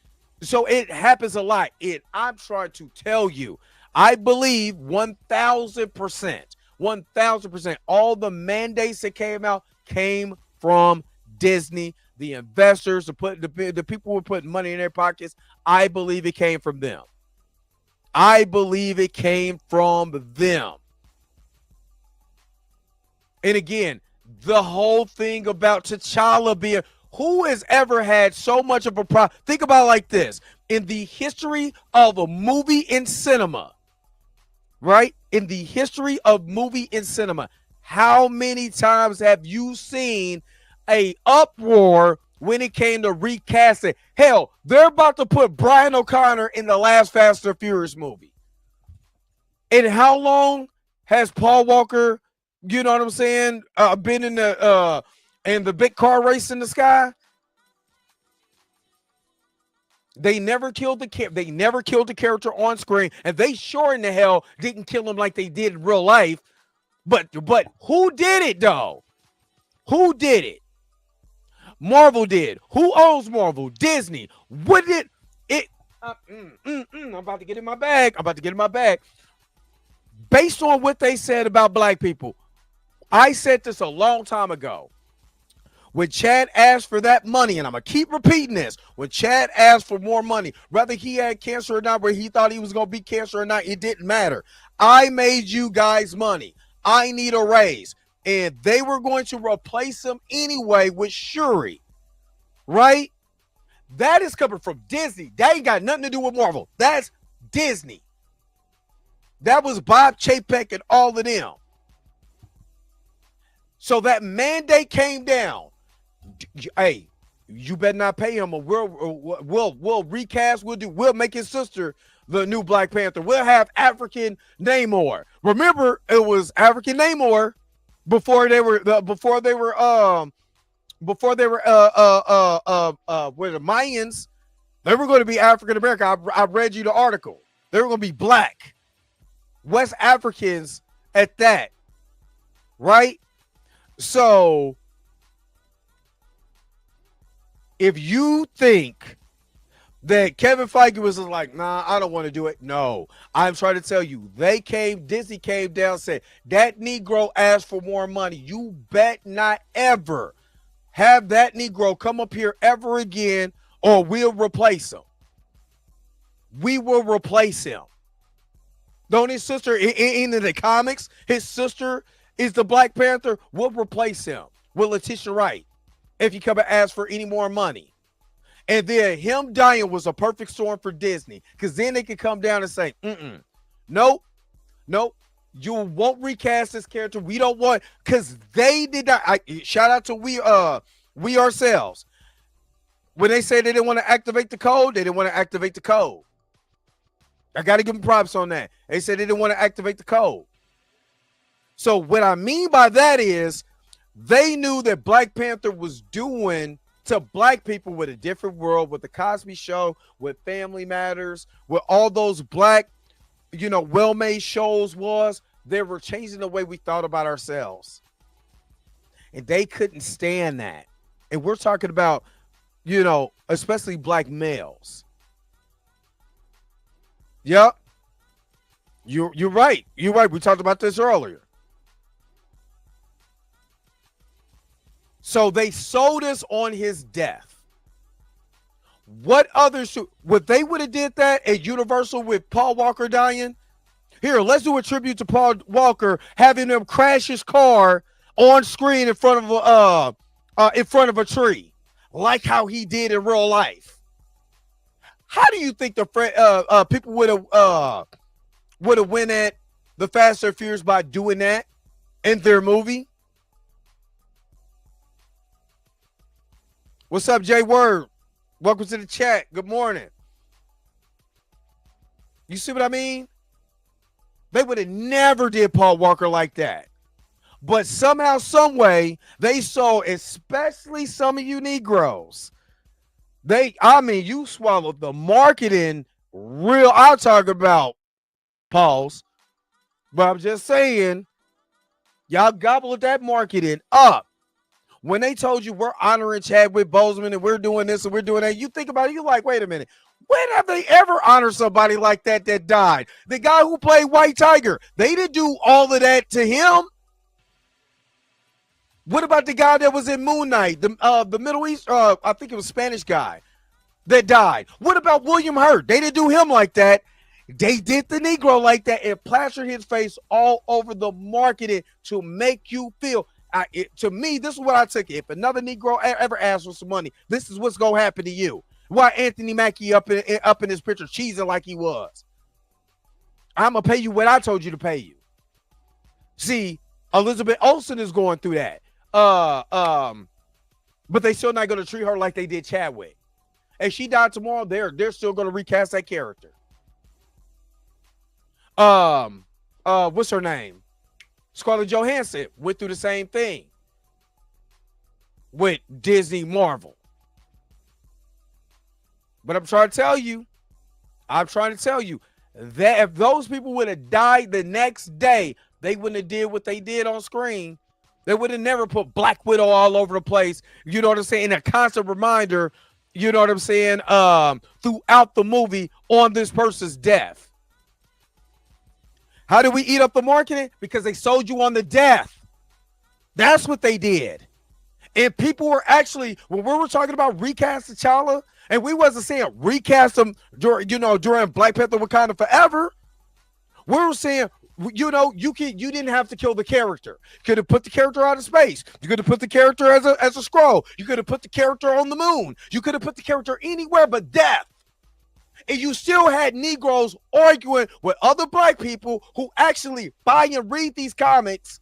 So it happens a lot. I'm trying to tell you, I believe 1,000%, all the mandates that came out came from Disney. The investors, the people who were putting money in their pockets, I believe it came from them. And again, the whole thing about T'Challa being, who has ever had so much of a problem? Think about it like this. In the history of a movie in cinema, right? In the history of movie in cinema, how many times have you seen a uproar when it came to recasting? Hell, they're about to put Brian O'Connor in the last Fast and Furious movie. And how long has Paul Walker, you know what I'm saying, been in the big car race in the sky? They never killed the character on screen, and they sure in the hell didn't kill him like they did in real life. But who did it though? Who did it? Marvel did. Who owns Marvel? Disney. What did it? I'm about to get in my bag. Based on what they said about black people, I said this a long time ago. When Chad asked for that money, and I'm going to keep repeating this, when Chad asked for more money, whether he had cancer or not, where he thought he was going to beat cancer or not, it didn't matter. I made you guys money. I need a raise. And they were going to replace him anyway with Shuri, right? That is coming from Disney. That ain't got nothing to do with Marvel. That's Disney. That was Bob Chapek and all of them. So that mandate came down. Hey, you better not pay him, or we'll recast. We'll make his sister the new Black Panther. We'll have African Namor. Remember, it was African Namor before they were the Mayans. They were going to be African American. I read you the article. They were going to be black, West Africans at that, right? So if you think that Kevin Feige was like, nah, I don't want to do it. No, I'm trying to tell you, Disney came down and said, that Negro asked for more money. You bet not ever have that Negro come up here ever again, or we'll replace him. We will replace him. Don't his sister, in the comics, his sister is the Black Panther? We'll replace him with Letitia Wright if you come and ask for any more money. And then him dying was a perfect storm for Disney, because then they could come down and say, nope, You won't recast this character. We don't want, because they did not. Shout out to we ourselves. When they say they didn't want to activate the code, they didn't want to activate the code. I got to give them props on that. They said they didn't want to activate the code. So what I mean by that is they knew that Black Panther was doing to black people with a different world, with the Cosby Show, with Family Matters, with all those black, well-made shows they were changing the way we thought about ourselves. And they couldn't stand that. And we're talking about, especially black males. Yep. You're right. You're right. We talked about this earlier. So they sold us on his death. What they would have did that at Universal with Paul Walker dying? Here, let's do a tribute to Paul Walker having him crash his car on screen in front of a tree, like how he did in real life. How do you think the people would have went at the Fast and Furious by doing that in their movie? What's up, Jay Word? Welcome to the chat. Good morning. You see what I mean? They would have never did Paul Walker like that. But somehow, some way, they saw, especially some of you Negroes, you swallowed the marketing real. I'll talk about pause, but I'm just saying, y'all gobbled that marketing up. When they told you we're honoring Chadwick Boseman and we're doing this and we're doing that, you think about it, you're like, wait a minute. When have they ever honored somebody like that died? The guy who played White Tiger, they didn't do all of that to him. What about the guy that was in Moon Knight, the Middle East, I think it was Spanish guy that died? What about William Hurt? They didn't do him like that. They did the Negro like that and plastered his face all over the marketing to make you feel. To me, this is what I took. If another Negro ever asks for some money, this is what's gonna happen to you. Why Anthony Mackie up in his picture cheesing like he was? I'm gonna pay you what I told you to pay you. See, Elizabeth Olsen is going through that. But they still not gonna treat her like they did Chadwick. If she died tomorrow, they're still gonna recast that character. What's her name? Scarlett Johansson went through the same thing with Disney Marvel. But I'm trying to tell you that if those people would have died the next day, they wouldn't have did what they did on screen. They would have never put Black Widow all over the place. You know what I'm saying? A constant reminder, you know what I'm saying, throughout the movie on this person's death. How did we eat up the marketing? Because they sold you on the death. That's what they did. And people were actually, when we were talking about recast T'Challa, and we wasn't saying recast him during Black Panther Wakanda Forever. We were saying, you didn't have to kill the character. You could have put the character out of space. You could have put the character as a scroll. You could have put the character on the moon. You could have put the character anywhere but death. And you still had Negroes arguing with other black people who actually buy and read these comics.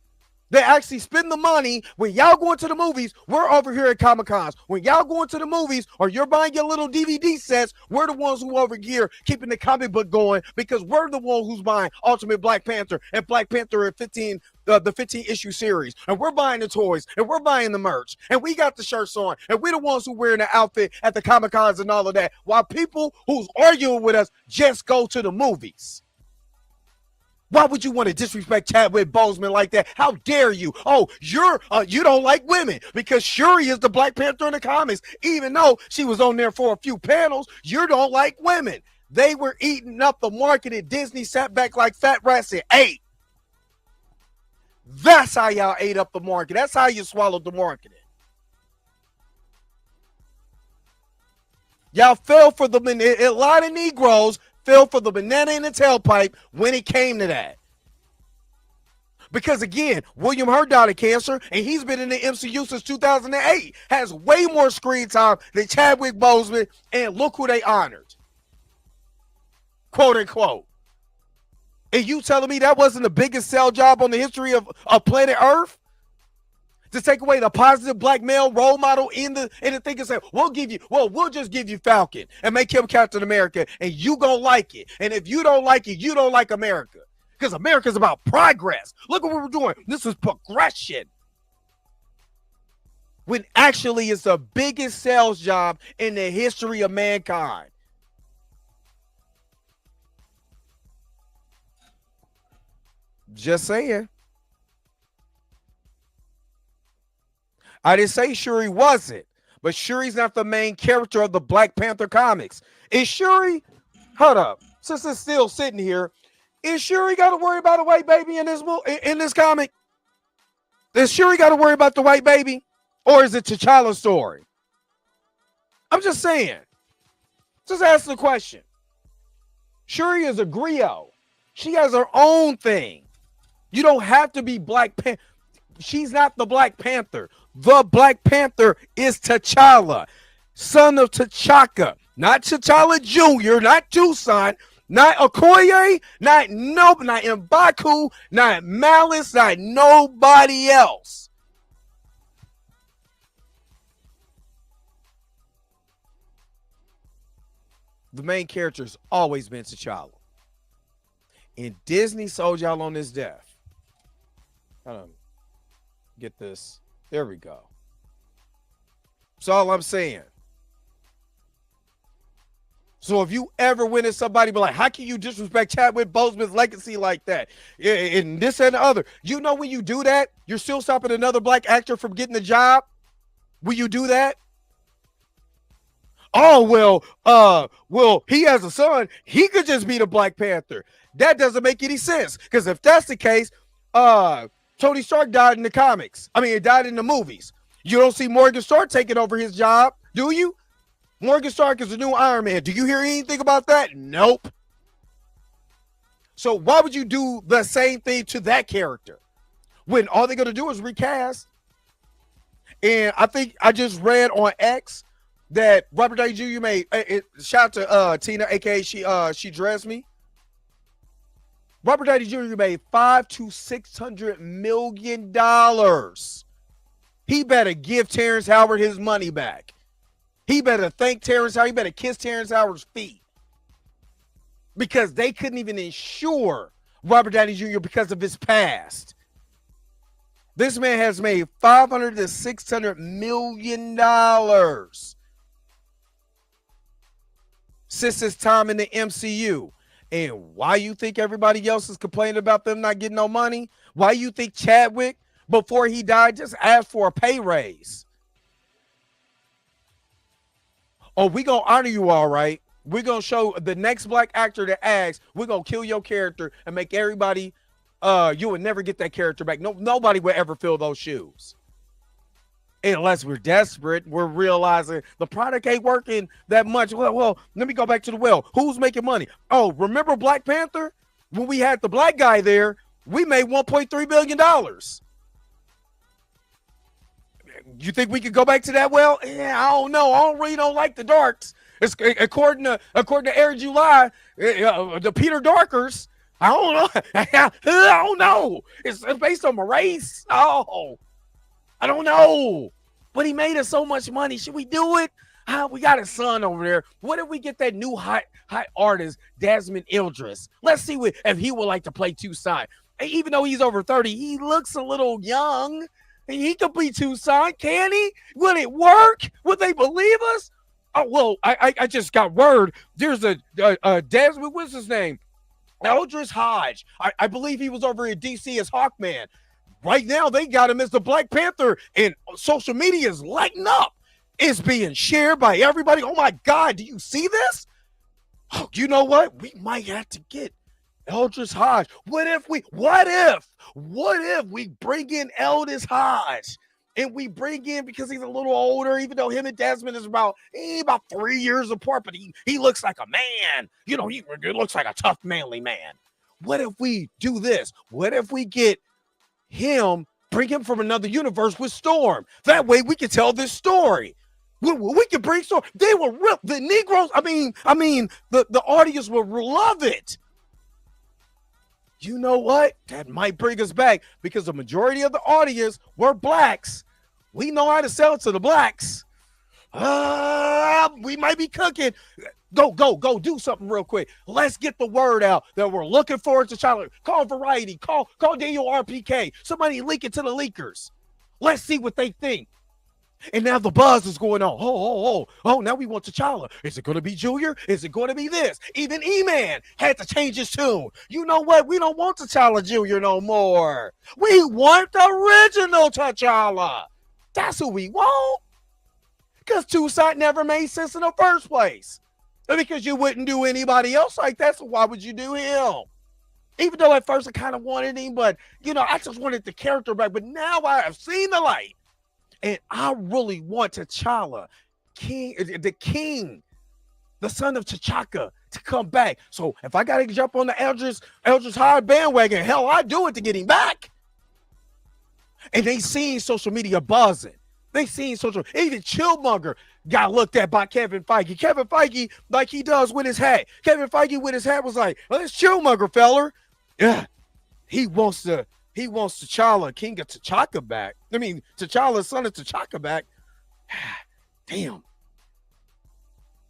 They actually spend the money. When y'all going to the movies, we're over here at Comic-Cons. When y'all going to the movies or you're buying your little DVD sets, we're the ones who over here keeping the comic book going because we're the one who's buying Ultimate Black Panther and Black Panther at the 15 issue series. And we're buying the toys and we're buying the merch and we got the shirts on and we're the ones who wearing the outfit at the Comic-Cons and all of that, while people who's arguing with us just go to the movies. Why would you want to disrespect Chadwick Boseman like that? How dare you? Oh, you don't like women because Shuri is the Black Panther in the comics. Even though she was on there for a few panels, you don't like women. They were eating up the market and Disney sat back like fat rats and ate. That's how y'all ate up the market. That's how you swallowed the marketing. Y'all fell for a lot of Negroes fell for the banana in the tailpipe when it came to that. Because again, William Hurt died of cancer, and he's been in the MCU since 2008. Has way more screen time than Chadwick Boseman, and look who they honored. Quote unquote. And you telling me that wasn't the biggest sell job on the history of planet Earth? To take away the positive black male role model in the thing and say, we'll just give you Falcon and make him Captain America, and you gonna like it. And if you don't like it, you don't like America. Because America's about progress. Look at what we're doing. This is progression. When actually it's the biggest sales job in the history of mankind. Just saying. I didn't say Shuri wasn't, but Shuri's not the main character of the Black Panther comics. Is Shuri, hold up, since it's still sitting here, is Shuri got to worry about a white baby in this comic? Does Shuri got to worry about the white baby? Or is it T'Challa's story? I'm just saying. Just ask the question. Shuri is a griot. She has her own thing. You don't have to be Black Panther. She's not the Black Panther. The Black Panther is T'Challa, son of T'Chaka, not T'Challa Jr., not Toussaint, not Okoye, not M'Baku, not Malice, not nobody else. The main character's always been T'Challa. And Disney sold y'all on this death. Get this. There we go. That's all I'm saying. So if you ever went at somebody, be like, how can you disrespect Chadwick Boseman's legacy like that? And this and the other. You know when you do that, you're still stopping another black actor from getting the job? Will you do that? Oh, well, he has a son. He could just be the Black Panther. That doesn't make any sense. Because if that's the case, Tony Stark died in the comics. I mean, he died in the movies. You don't see Morgan Stark taking over his job, do you? Morgan Stark is the new Iron Man. Do you hear anything about that? Nope. So why would you do the same thing to that character when all they're going to do is recast? And I think I just read on X that Robert Downey Jr. made, shout out to Tina, aka she dressed me. Robert Downey Jr. made $500 to $600 million. He better give Terrence Howard his money back. He better thank Terrence Howard. He better kiss Terrence Howard's feet. Because they couldn't even insure Robert Downey Jr. because of his past. This man has made $500 to $600 million since his time in the MCU. And why you think everybody else is complaining about them not getting no money? Why you think Chadwick, before he died, just asked for a pay raise? Oh, we gonna honor you, all right. We're gonna show the next black actor that asks, we're gonna kill your character and make everybody, you would never get that character back. Nobody would ever fill those shoes. Unless we're desperate, we're realizing the product ain't working that much. Well, let me go back to the well. Who's making money? Oh, remember Black Panther? When we had the black guy there, we made $1.3 billion. You think we could go back to that well? Yeah, I don't know. I really don't like the darks. It's according to Eric July, the Peter Darkers. I don't know. I don't know. It's based on my race. Oh. I don't know, but he made us so much money. Should we do it? We got a son over there. What if we get that new hot artist, Desmond Idris? Let's see if he would like to play Toussaint. Even though he's over 30, he looks a little young. He could be Toussaint, can he? Will it work? Would they believe us? Oh, well, I just got word. There's a Desmond, what's his name? Eldris Hodge. I believe he was over in DC as Hawkman. Right now, they got him as the Black Panther, and social media is lighting up. It's being shared by everybody. Oh, my God, do you see this? Oh, you know what? We might have to get Eldris Hodge. What if we bring in Eldris Hodge, and we bring in, because he's a little older, even though him and Desmond is about 3 years apart, but he looks like a man. You know, he looks like a tough, manly man. What if we do this? What if we get him, bring him from another universe with Storm? That way we can tell this story. We can bring Storm. They will rip the Negroes. I mean, the audience will love it. you know what? That might bring us back because the majority of the audience were blacks. We know how to sell to the blacks. We might be cooking. Go do something real quick. Let's get the word out that we're looking forward to T'Challa. Call Variety, call Daniel RPK. Somebody leak it to the leakers. Let's see what they think. And now the buzz is going on. Oh, now we want T'Challa. Is it going to be Junior? Is it going to be this? Even E-Man had to change his tune. You know what? We don't want T'Challa Junior no more. We want the original T'Challa. That's who we want. Because Toussaint never made sense in the first place. Because you wouldn't do anybody else like that, so why would you do him? Even though at first I kind of wanted him, but, I just wanted the character back. But now I have seen the light. And I really want T'Challa, the king, the son of T'Chaka, to come back. So if I got to jump on the Eldridge High bandwagon, hell, I do it to get him back. And they seen social media buzzing. They seen even Chillmonger got looked at by Kevin Feige. Kevin Feige, like he does with his hat. Kevin Feige with his hat was like, well, it's Chillmonger, feller. Yeah, he wants T'Challa, King of T'Chaka back. I mean, T'Challa, son of T'Chaka back. Damn.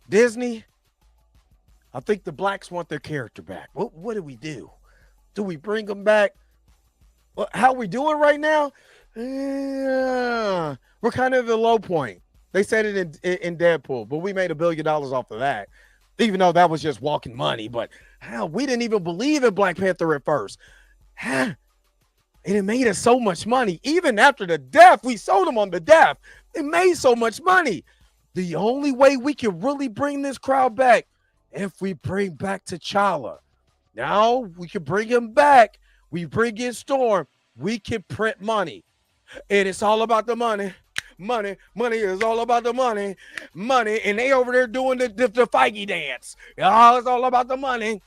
Disney, I think the blacks want their character back. What do we do? Do we bring them back? How we doing right now? We're kind of at a low point. They said it in Deadpool, but we made $1 billion off of that, even though that was just walking money. But hell, we didn't even believe in Black Panther at first. And it made us so much money. Even after the death, we sold them on the death. It made so much money. The only way we can really bring this crowd back, if we bring back T'Challa. Now we can bring him back. We bring in Storm. We can print money. And it's all about the money. Money is all about the money. And they over there doing the Feige dance. Oh, it's all about the money.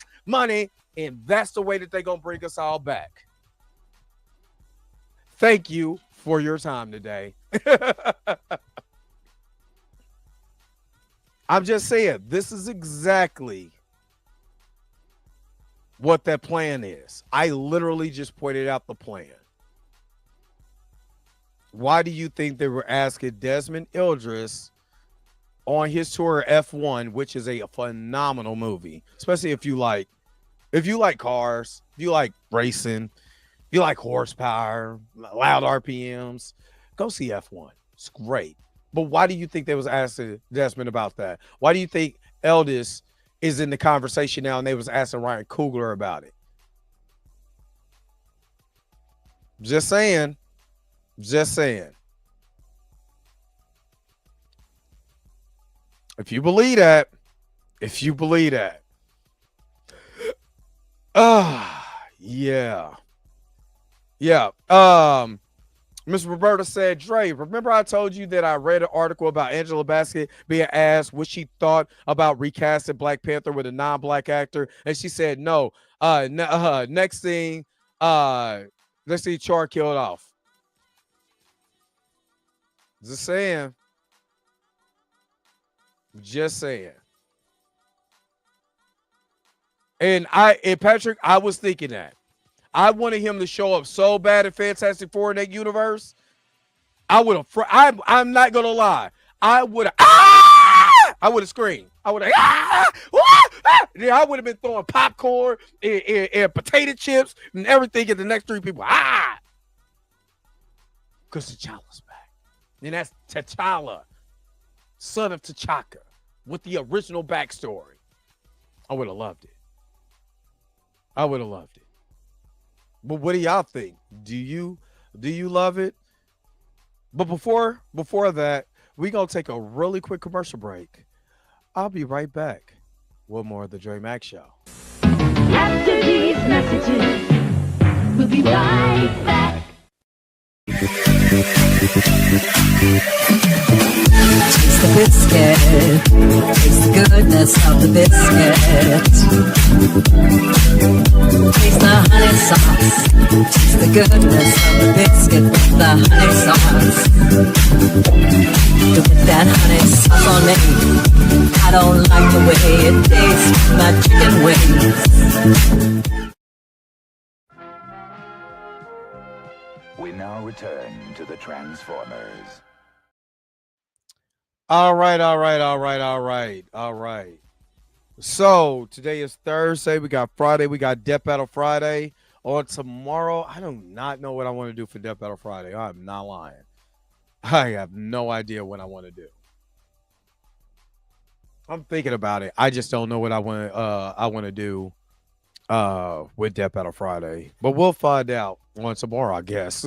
And that's the way that they're going to bring us all back. Thank you for your time today. I'm just saying, this is exactly what that plan is. I literally just pointed out the plan. Why do you think they were asking Desmond Idris on his tour F1, which is a phenomenal movie, especially if you like cars, if you like racing, if you like horsepower, loud RPMs, go see F1. It's great. But why do you think they was asking Desmond about that? Why do you think Eldis is in the conversation now and they was asking Ryan Coogler about it? Just saying. If you believe that. Yeah. Miss Roberta said, Dre, remember I told you that I read an article about Angela Bassett being asked what she thought about recasting Black Panther with a non-black actor? And she said, no. Next thing, let's see Char killed off. Just saying. And Patrick, I was thinking that. I wanted him to show up so bad in Fantastic Four in that universe. I'm not gonna lie. I would have screamed. I would have Yeah, I would have been throwing popcorn and potato chips and everything at the next three people. Because T'Challa's back. And that's T'Challa, son of T'Chaka, with the original backstory. I would have loved it. But what do y'all think? Do you love it? But before that, we're going to take a really quick commercial break. I'll be right back with more of the Dre Mack Show. After these messages, we'll be right back. Taste the biscuit. Taste the goodness of the biscuit. Taste the honey sauce. Taste the goodness of the biscuit with the honey sauce. To put that honey sauce on me, I don't like the way it tastes. My chicken wings. We now return to the Transformers. All right. So today is Thursday. We got Friday. We got Death Battle Friday. On tomorrow, I do not know what I want to do for Death Battle Friday. I'm not lying. I have no idea what I want to do. I'm thinking about it. I just don't know what I want to do with Death Battle Friday. But we'll find out on tomorrow, I guess.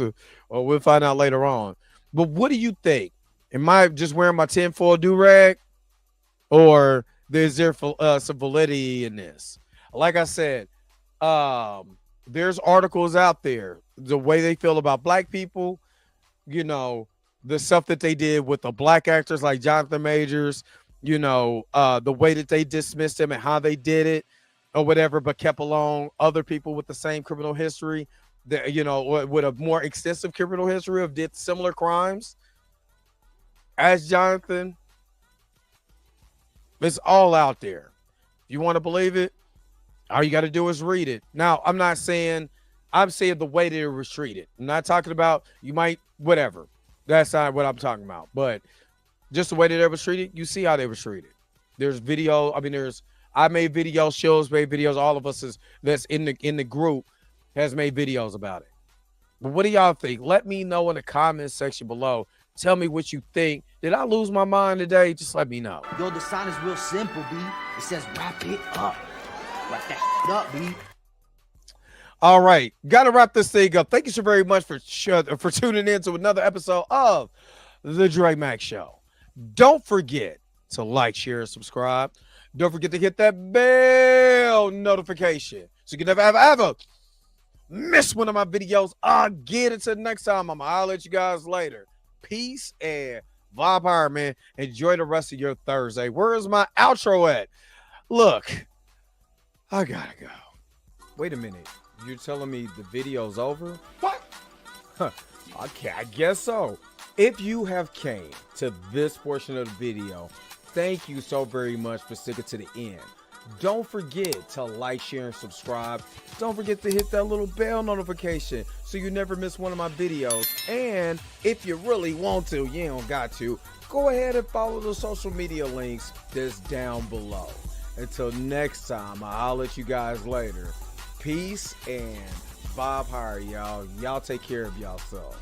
Or we'll find out later on. But what do you think? Am I just wearing my tinfoil do-rag? Or is there some validity in this? Like I said, there's articles out there, the way they feel about black people, you know, the stuff that they did with the black actors like Jonathan Majors, you know, the way that they dismissed him and how they did it or whatever, but kept along other people with the same criminal history, that, you know, with a more extensive criminal history of did similar crimes as Jonathan. It's all out there. If you want to believe it, all you got to do is read it. Now, I'm saying the way that it was treated. I'm not talking about you might, whatever. That's not what I'm talking about. But just the way that it was treated, you see how they were treated. There's video. I mean, I made videos, shows made videos. All of us that's in the group has made videos about it. But what do y'all think? Let me know in the comments section below. Tell me what you think. Did I lose my mind today? Just let me know. Yo, the sign is real simple, B. It says wrap it up. Wrap that up, B. All right. Got to wrap this thing up. Thank you so very much for tuning in to another episode of The Dre Mac Show. Don't forget to like, share, and subscribe. Don't forget to hit that bell notification so you can never, ever miss one of my videos again. Until next time, I'll let you guys later. Peace and vibe higher, man. Enjoy the rest of your Thursday. Where is my outro at? Look, I gotta go. Wait a minute. You're telling me the video's over? What? Huh. Okay, I guess so. If you have came to this portion of the video, thank you so very much for sticking to the end. Don't forget to like, share, and subscribe. Don't forget to hit that little bell notification so you never miss one of my videos. And if you really want to, you don't got to, go ahead and follow the social media links that's down below. Until next time, I'll let you guys later. Peace and vibe higher, y'all. Y'all take care of yourself.